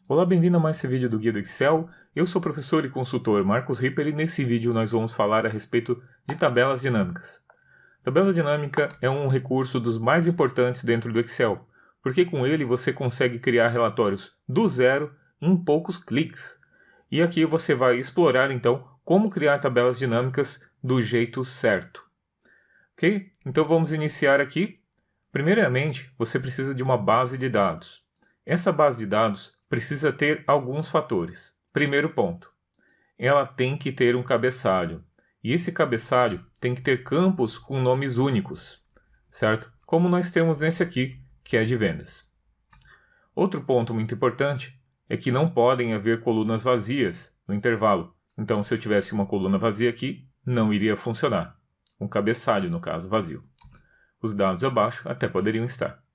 Olá, bem-vindo a mais esse vídeo do Guia do Excel. Eu sou o professor e consultor Marcos Ripper e nesse vídeo nós vamos falar a respeito de tabelas dinâmicas. Tabela dinâmica é um recurso dos mais importantes dentro do Excel, porque com ele você consegue criar relatórios do zero em poucos cliques. E aqui você vai explorar então como criar tabelas dinâmicas do jeito certo. Ok? Então vamos iniciar aqui. Primeiramente, você precisa de uma base de dados. Essa base de dados precisa ter alguns fatores. Primeiro ponto, ela tem que ter um cabeçalho. E esse cabeçalho tem que ter campos com nomes únicos, certo? Como nós temos nesse aqui, que é de vendas. Outro ponto muito importante é que não podem haver colunas vazias no intervalo. Então, se eu tivesse uma coluna vazia aqui, não iria funcionar. Um cabeçalho, no caso, vazio. Os dados abaixo até poderiam estar.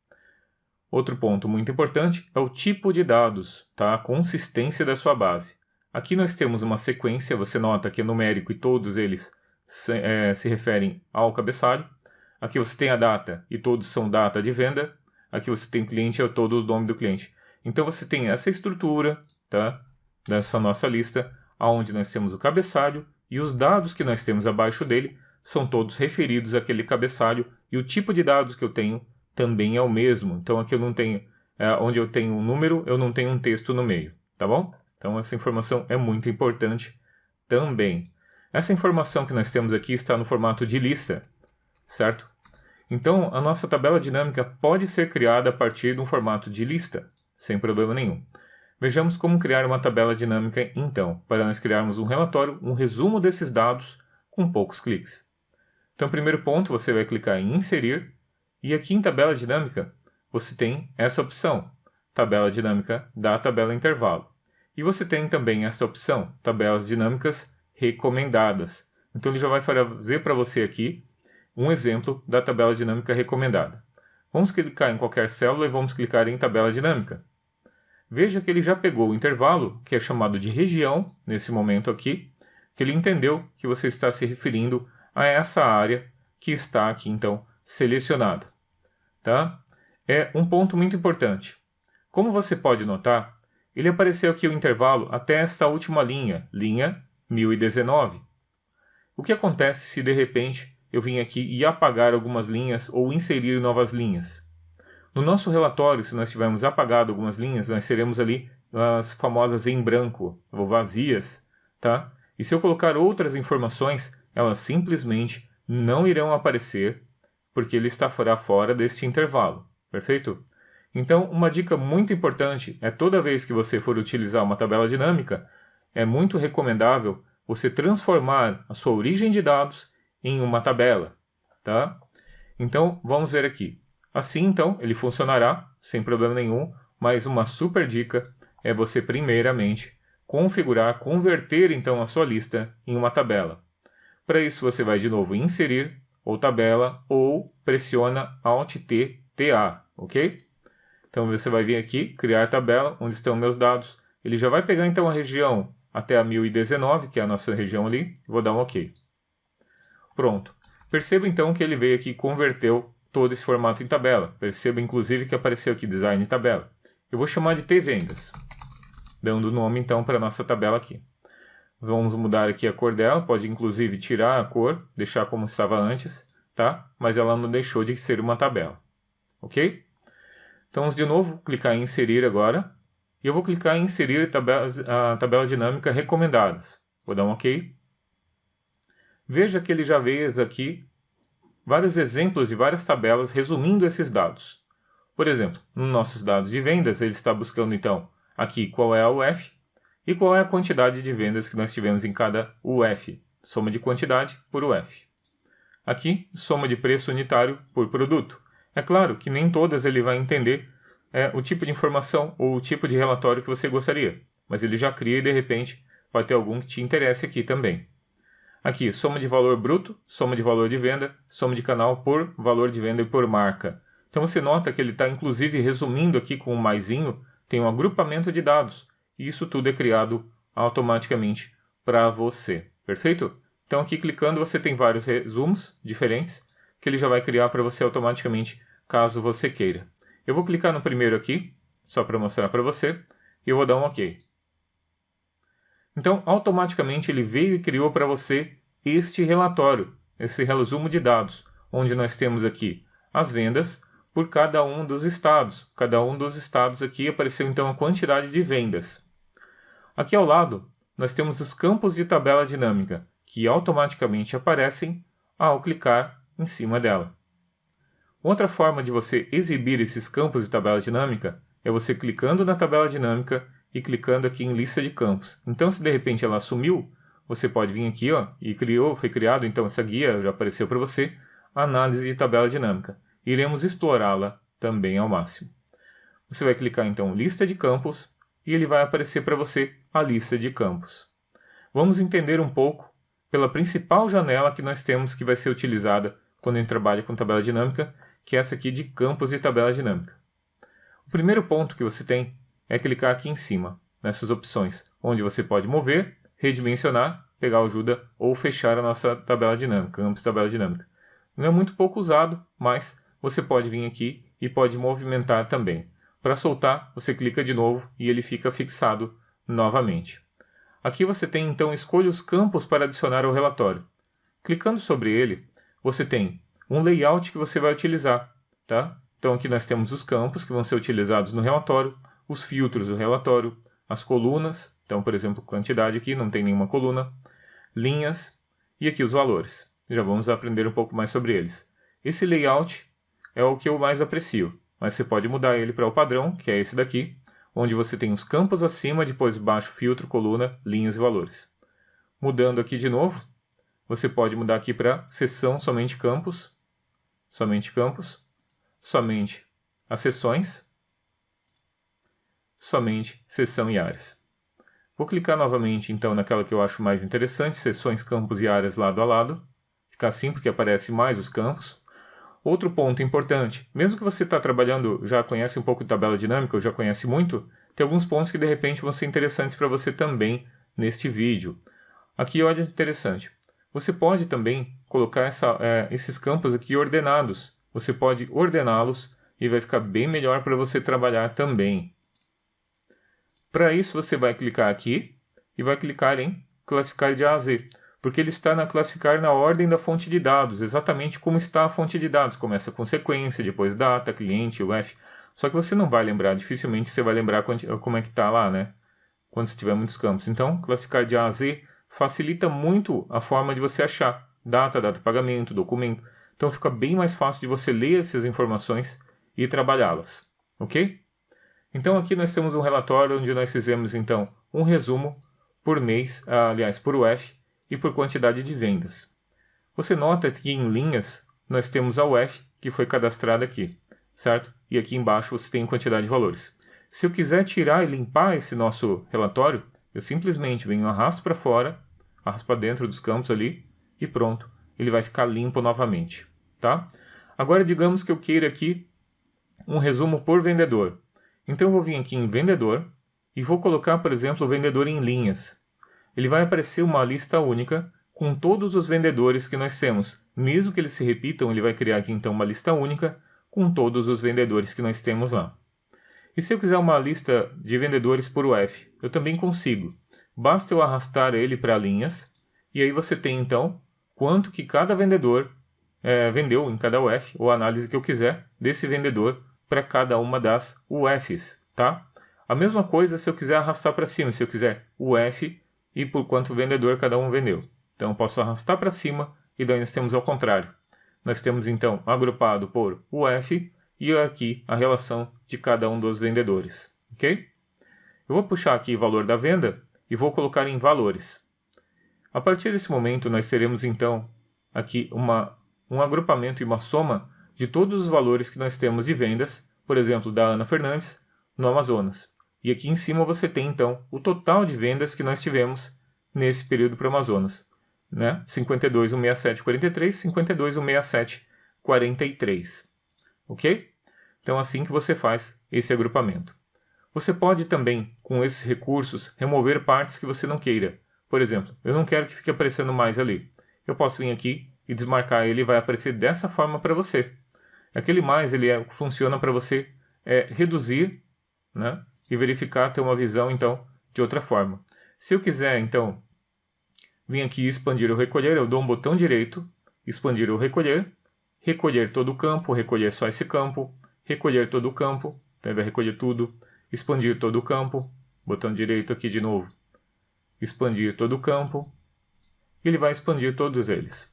Outro ponto muito importante é o tipo de dados, tá? A consistência da sua base. Aqui nós temos uma sequência, você nota que é numérico e todos eles se referem ao cabeçalho. Aqui você tem a data e todos são data de venda. Aqui você tem cliente, é todo o nome do cliente. Então você tem essa estrutura, tá? Dessa nossa lista, onde nós temos o cabeçalho e os dados que nós temos abaixo dele são todos referidos àquele cabeçalho e o tipo de dados que eu tenho também é o mesmo. Então aqui eu não tenho, onde eu tenho um número, eu não tenho um texto no meio, tá bom? Então essa informação é muito importante também. Essa informação que nós temos aqui está no formato de lista, certo? Então a nossa tabela dinâmica pode ser criada a partir de um formato de lista, sem problema nenhum. Vejamos como criar uma tabela dinâmica então, para nós criarmos um relatório, um resumo desses dados com poucos cliques. Então primeiro ponto, você vai clicar em inserir. E aqui em tabela dinâmica, você tem essa opção, tabela dinâmica da tabela intervalo. E você tem também essa opção, tabelas dinâmicas recomendadas. Então ele já vai fazer para você aqui um exemplo da tabela dinâmica recomendada. Vamos clicar em qualquer célula e vamos clicar em tabela dinâmica. Veja que ele já pegou o intervalo, que é chamado de região, nesse momento aqui, que ele entendeu que você está se referindo a essa área que está aqui então selecionada, tá? É um ponto muito importante. Como você pode notar, ele apareceu aqui o intervalo até esta última linha, linha 1019. O que acontece se de repente eu vim aqui e apagar algumas linhas ou inserir novas linhas? No nosso relatório, se nós tivermos apagado algumas linhas, nós teremos ali as famosas em branco, ou vazias, tá? E se eu colocar outras informações, elas simplesmente não irão aparecer, porque ele está fora deste intervalo, perfeito? Então, uma dica muito importante é toda vez que você for utilizar uma tabela dinâmica, é muito recomendável você transformar a sua origem de dados em uma tabela, tá? Então, vamos ver aqui. Assim, então, ele funcionará sem problema nenhum, mas uma super dica é você, primeiramente, converter, então, a sua lista em uma tabela. Para isso, você vai de novo em inserir, ou tabela, ou pressiona Alt-T, TA, ok? Então você vai vir aqui, criar tabela, onde estão meus dados. Ele já vai pegar então a região até a 1019, que é a nossa região ali. Vou dar um OK. Pronto. Perceba então que ele veio aqui e converteu todo esse formato em tabela. Perceba inclusive que apareceu aqui Design Tabela. Eu vou chamar de T-Vendas, dando nome então para a nossa tabela aqui. Vamos mudar aqui a cor dela, pode inclusive tirar a cor, deixar como estava antes, tá? Mas ela não deixou de ser uma tabela, ok? Então vamos de novo clicar em inserir agora, e eu vou clicar em inserir a tabela dinâmica recomendadas. Vou dar um OK. Veja que ele já veio aqui vários exemplos de várias tabelas resumindo esses dados. Por exemplo, nos nossos dados de vendas, ele está buscando então aqui qual é a UF, e qual é a quantidade de vendas que nós tivemos em cada UF? Soma de quantidade por UF. Aqui, soma de preço unitário por produto. É claro que nem todas ele vai entender o tipo de informação ou o tipo de relatório que você gostaria. Mas ele já cria e de repente pode ter algum que te interesse aqui também. Aqui, soma de valor bruto, soma de valor de venda, soma de canal por valor de venda e por marca. Então você nota que ele está inclusive resumindo aqui com um maisinho, tem um agrupamento de dados. E isso tudo é criado automaticamente para você, perfeito? Então aqui clicando você tem vários resumos diferentes que ele já vai criar para você automaticamente, caso você queira. Eu vou clicar no primeiro aqui, só para mostrar para você. e eu vou dar um OK. Então, automaticamente ele veio e criou para você este relatório, esse resumo de dados, onde nós temos aqui as vendas por cada um dos estados. Cada um dos estados aqui apareceu então a quantidade de vendas. Aqui ao lado, nós temos os campos de tabela dinâmica, que automaticamente aparecem ao clicar em cima dela. Outra forma de você exibir esses campos de tabela dinâmica é você clicando na tabela dinâmica e clicando aqui em lista de campos. Então, se de repente ela sumiu, você pode vir aqui e foi criado então essa guia, já apareceu para você, análise de tabela dinâmica. Iremos explorá-la também ao máximo. Você vai clicar então lista de campos e ele vai aparecer para você a lista de campos. Vamos entender um pouco pela principal janela que nós temos que vai ser utilizada quando a gente trabalha com tabela dinâmica, que é essa aqui de campos de tabela dinâmica. O primeiro ponto que você tem é clicar aqui em cima, nessas opções, onde você pode mover, redimensionar, pegar ajuda ou fechar a nossa tabela dinâmica, campos de tabela dinâmica. Não é muito pouco usado, mas você pode vir aqui e pode movimentar também. Para soltar, você clica de novo e ele fica fixado novamente. Aqui você tem então, escolha os campos para adicionar ao relatório. Clicando sobre ele, você tem um layout que você vai utilizar, tá? Então aqui nós temos os campos que vão ser utilizados no relatório, os filtros do relatório, as colunas, então por exemplo, quantidade aqui, não tem nenhuma coluna, linhas e aqui os valores. Já vamos aprender um pouco mais sobre eles. Esse layout é o que eu mais aprecio, mas você pode mudar ele para o padrão, que é esse daqui, onde você tem os campos acima, depois baixo, filtro, coluna, linhas e valores. Mudando aqui de novo, você pode mudar aqui para seção somente campos, somente as seções, somente seção e áreas. Vou clicar novamente então naquela que eu acho mais interessante, seções, campos e áreas lado a lado. Fica assim porque aparece mais os campos. Outro ponto importante, mesmo que você está trabalhando, já conhece um pouco de tabela dinâmica, ou já conhece muito, tem alguns pontos que de repente vão ser interessantes para você também neste vídeo. Aqui olha interessante, você pode também colocar esses campos aqui ordenados. Você pode ordená-los e vai ficar bem melhor para você trabalhar também. Para isso você vai clicar aqui e vai clicar em classificar de A a Z. Porque ele está na classificar na ordem da fonte de dados, exatamente como está a fonte de dados. Começa com sequência, depois data, cliente, UF. Só que você não vai lembrar, dificilmente você vai lembrar como é que está lá, né? Quando você tiver muitos campos. Então, classificar de A a Z facilita muito a forma de você achar data, data de pagamento, documento. Então fica bem mais fácil de você ler essas informações e trabalhá-las, ok? Então aqui nós temos um relatório onde nós fizemos então um resumo por mês, aliás, por UF, e por quantidade de vendas. Você nota que em linhas nós temos a UF que foi cadastrada aqui, certo? E aqui embaixo você tem quantidade de valores. Se eu quiser tirar e limpar esse nosso relatório, eu simplesmente venho, arrasto para fora, arrasto para dentro dos campos ali e pronto, ele vai ficar limpo novamente, tá? Agora digamos que eu queira aqui um resumo por vendedor. Então eu vou vir aqui em vendedor e vou colocar, por exemplo, o vendedor em linhas. Ele vai aparecer uma lista única com todos os vendedores que nós temos. Mesmo que eles se repitam, ele vai criar aqui então uma lista única com todos os vendedores que nós temos lá. E se eu quiser uma lista de vendedores por UF, eu também consigo. Basta eu arrastar ele para linhas e aí você tem então quanto que cada vendedor vendeu em cada UF, ou a análise que eu quiser desse vendedor para cada uma das UFs, tá? A mesma coisa se eu quiser arrastar para cima, se eu quiser UF e por quanto vendedor cada um vendeu. Então eu posso arrastar para cima e daí nós temos ao contrário. Nós temos então agrupado por UF e aqui a relação de cada um dos vendedores, ok? Eu vou puxar aqui o valor da venda e vou colocar em valores. A partir desse momento nós teremos então aqui um agrupamento e uma soma de todos os valores que nós temos de vendas, por exemplo, da Ana Fernandes, no Amazonas. E aqui em cima você tem, então, o total de vendas que nós tivemos nesse período para o Amazonas, né? 52.167.43, 52.167.43, ok? Então, assim que você faz esse agrupamento. Você pode também, com esses recursos, remover partes que você não queira. Por exemplo, eu não quero que fique aparecendo mais ali. Eu posso vir aqui e desmarcar ele e vai aparecer dessa forma para você. Aquele mais, ele funciona para você reduzir, né, e verificar, ter uma visão, então, de outra forma. Se eu quiser, então, vir aqui expandir ou recolher, eu dou um botão direito, expandir ou recolher, recolher todo o campo, recolher só esse campo, recolher todo o campo, então ele vai recolher tudo, expandir todo o campo, botão direito aqui de novo, expandir todo o campo, e ele vai expandir todos eles.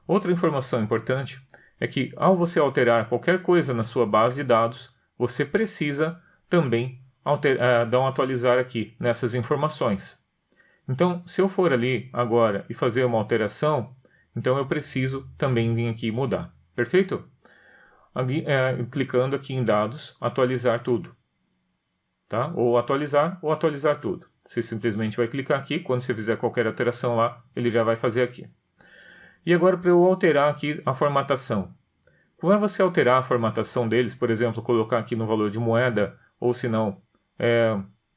Outra informação importante é que ao você alterar qualquer coisa na sua base de dados, você precisa também dar um atualizar aqui nessas informações. Então, se eu for ali agora e fazer uma alteração, então eu preciso também vir aqui e mudar. Perfeito? Clicando aqui em dados, atualizar tudo. Tá? Ou atualizar tudo. Você simplesmente vai clicar aqui, quando você fizer qualquer alteração lá, ele já vai fazer aqui. E agora para eu alterar aqui a formatação. Como é você alterar a formatação deles, por exemplo, colocar aqui no valor de moeda, ou se não,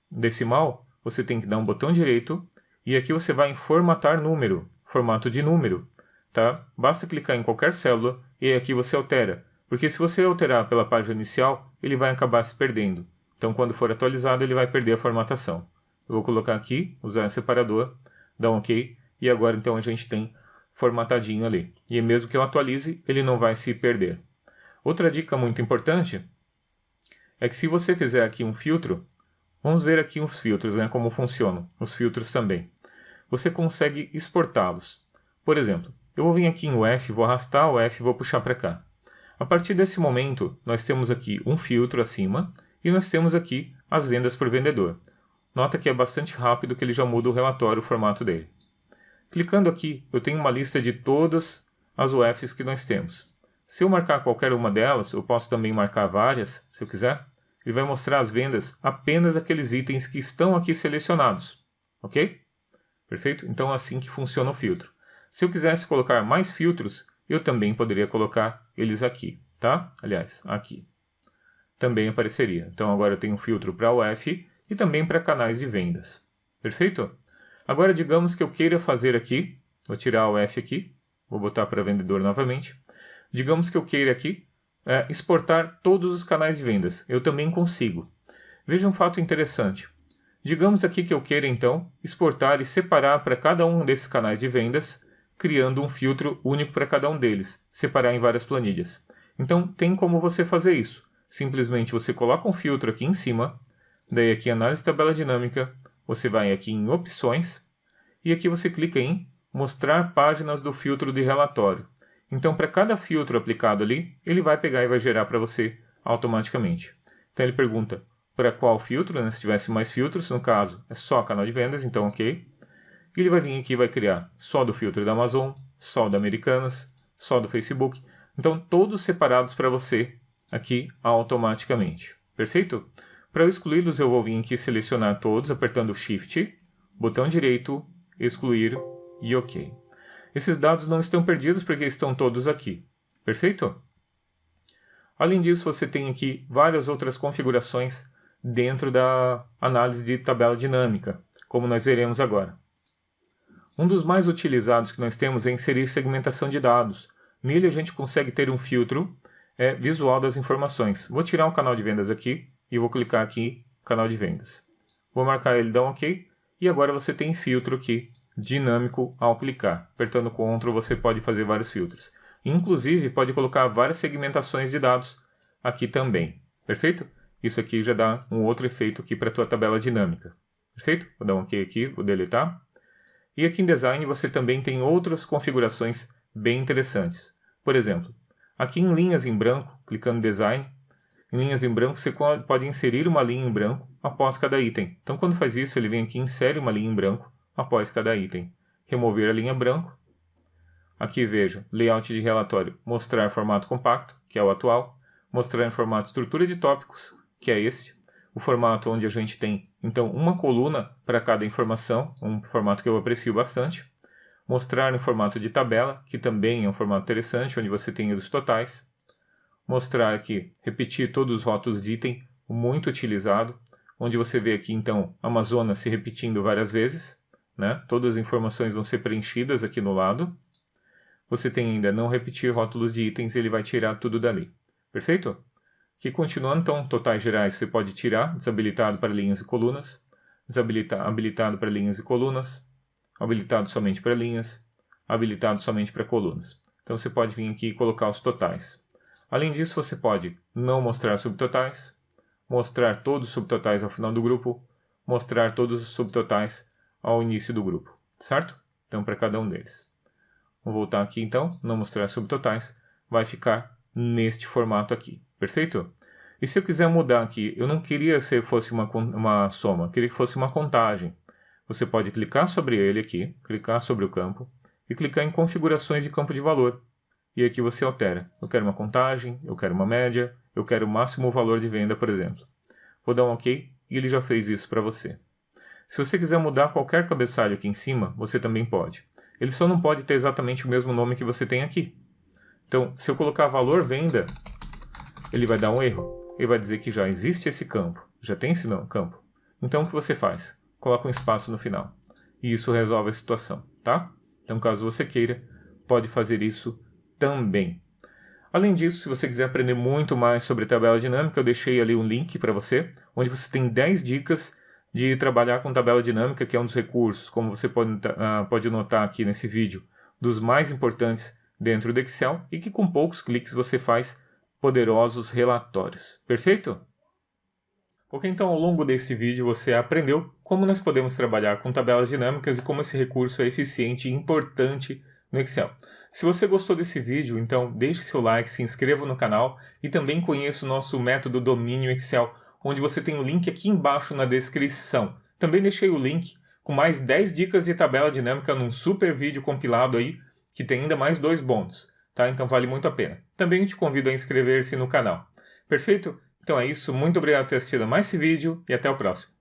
decimal, você tem que dar um botão direito, e aqui você vai em formatar número, formato de número. Tá? Basta clicar em qualquer célula, e aqui você altera. Porque se você alterar pela página inicial, ele vai acabar se perdendo. Então, quando for atualizado, ele vai perder a formatação. Eu vou colocar aqui, usar o separador, dar um OK, e agora então a gente tem formatadinho ali. E mesmo que eu atualize, ele não vai se perder. Outra dica muito importante é que se você fizer aqui um filtro, vamos ver aqui os filtros, né, como funcionam, os filtros também. Você consegue exportá-los. Por exemplo, eu vou vir aqui em UF, vou arrastar o F e vou puxar para cá. A partir desse momento, nós temos aqui um filtro acima e nós temos aqui as vendas por vendedor. Nota que é bastante rápido que ele já muda o relatório, o formato dele. Clicando aqui, eu tenho uma lista de todas as UFs que nós temos. Se eu marcar qualquer uma delas, eu posso também marcar várias, se eu quiser. Ele vai mostrar as vendas apenas aqueles itens que estão aqui selecionados. Ok? Perfeito? Então é assim que funciona o filtro. Se eu quisesse colocar mais filtros, eu também poderia colocar eles aqui, tá? Aliás, aqui. Também apareceria. Então agora eu tenho um filtro para UF e também para canais de vendas. Perfeito? Agora digamos que eu queira fazer aqui, vou tirar o F aqui, vou botar para vendedor novamente. Digamos que eu queira aqui exportar todos os canais de vendas. Eu também consigo. Veja um fato interessante. Digamos aqui que eu queira então exportar e separar para cada um desses canais de vendas, criando um filtro único para cada um deles, separar em várias planilhas. Então tem como você fazer isso. Simplesmente você coloca um filtro aqui em cima, daí aqui análise de tabela dinâmica, você vai aqui em opções e aqui você clica em mostrar páginas do filtro de relatório. Então para cada filtro aplicado ali, ele vai pegar e vai gerar para você automaticamente. Então ele pergunta para qual filtro, né? Se tivesse mais filtros, no caso é só canal de vendas, então ok. E ele vai vir aqui e vai criar só do filtro da Amazon, só da Americanas, só do Facebook. Então todos separados para você aqui automaticamente. Perfeito? Para excluí-los eu vou vir aqui selecionar todos, apertando Shift, botão direito, excluir e OK. Esses dados não estão perdidos porque estão todos aqui. Perfeito? Além disso, você tem aqui várias outras configurações dentro da análise de tabela dinâmica, como nós veremos agora. Um dos mais utilizados que nós temos é inserir segmentação de dados. Nele a gente consegue ter um filtro visual das informações. Vou tirar um canal de vendas aqui e vou clicar aqui canal de vendas. Vou marcar ele, dar um OK, e agora você tem filtro aqui dinâmico ao clicar. Apertando Ctrl você pode fazer vários filtros. Inclusive pode colocar várias segmentações de dados aqui também. Perfeito? Isso aqui já dá um outro efeito aqui para a tua tabela dinâmica. Perfeito? Vou dar um OK aqui, vou deletar. E aqui em Design você também tem outras configurações bem interessantes. Por exemplo, aqui em linhas em branco, clicando em Design, em linhas em branco você pode inserir uma linha em branco após cada item. Então quando faz isso, ele vem aqui e insere uma linha em branco após cada item. Remover a linha branco. Aqui vejo, layout de relatório, mostrar formato compacto, que é o atual. Mostrar em formato estrutura de tópicos, que é esse. O formato onde a gente tem, então, uma coluna para cada informação, um formato que eu aprecio bastante. Mostrar em formato de tabela, que também é um formato interessante, onde você tem os totais. Mostrar aqui, repetir todos os rótulos de item, muito utilizado, onde você vê aqui, então, Amazonas se repetindo várias vezes, né? Todas as informações vão ser preenchidas aqui no lado. Você tem ainda não repetir rótulos de itens, ele vai tirar tudo dali. Perfeito? Aqui continuando, então, totais gerais você pode tirar, desabilitado para linhas e colunas, habilitado para linhas e colunas, habilitado somente para linhas, habilitado somente para colunas. Então você pode vir aqui e colocar os totais. Além disso, você pode não mostrar subtotais, mostrar todos os subtotais ao final do grupo, mostrar todos os subtotais ao início do grupo, certo? Então, para cada um deles. Vou voltar aqui então, não mostrar subtotais, vai ficar neste formato aqui, perfeito? E se eu quiser mudar aqui, eu não queria que fosse uma soma, eu queria que fosse uma contagem. Você pode clicar sobre ele aqui, clicar sobre o campo, e clicar em configurações de campo de valor. E aqui você altera. Eu quero uma contagem, eu quero uma média, eu quero o máximo valor de venda, por exemplo. Vou dar um OK e ele já fez isso para você. Se você quiser mudar qualquer cabeçalho aqui em cima, você também pode. Ele só não pode ter exatamente o mesmo nome que você tem aqui. Então, se eu colocar valor venda, ele vai dar um erro. Ele vai dizer que já existe esse campo, já tem esse campo. Então, o que você faz? Coloca um espaço no final. E isso resolve a situação, tá? Então, caso você queira, pode fazer isso também. Além disso, se você quiser aprender muito mais sobre tabela dinâmica, eu deixei ali um link para você, onde você tem 10 dicas de trabalhar com tabela dinâmica, que é um dos recursos, como você pode notar aqui nesse vídeo, dos mais importantes dentro do Excel e que com poucos cliques você faz poderosos relatórios. Perfeito? Ok, então ao longo desse vídeo você aprendeu como nós podemos trabalhar com tabelas dinâmicas e como esse recurso é eficiente e importante no Excel. Se você gostou desse vídeo, então deixe seu like, se inscreva no canal e também conheça o nosso método Domínio Excel, onde você tem o link aqui embaixo na descrição. Também deixei o link com mais 10 dicas de tabela dinâmica num super vídeo compilado aí, que tem ainda mais 2 bônus, tá? Então vale muito a pena. Também te convido a inscrever-se no canal. Perfeito? Então é isso, muito obrigado por ter assistido a mais esse vídeo e até o próximo.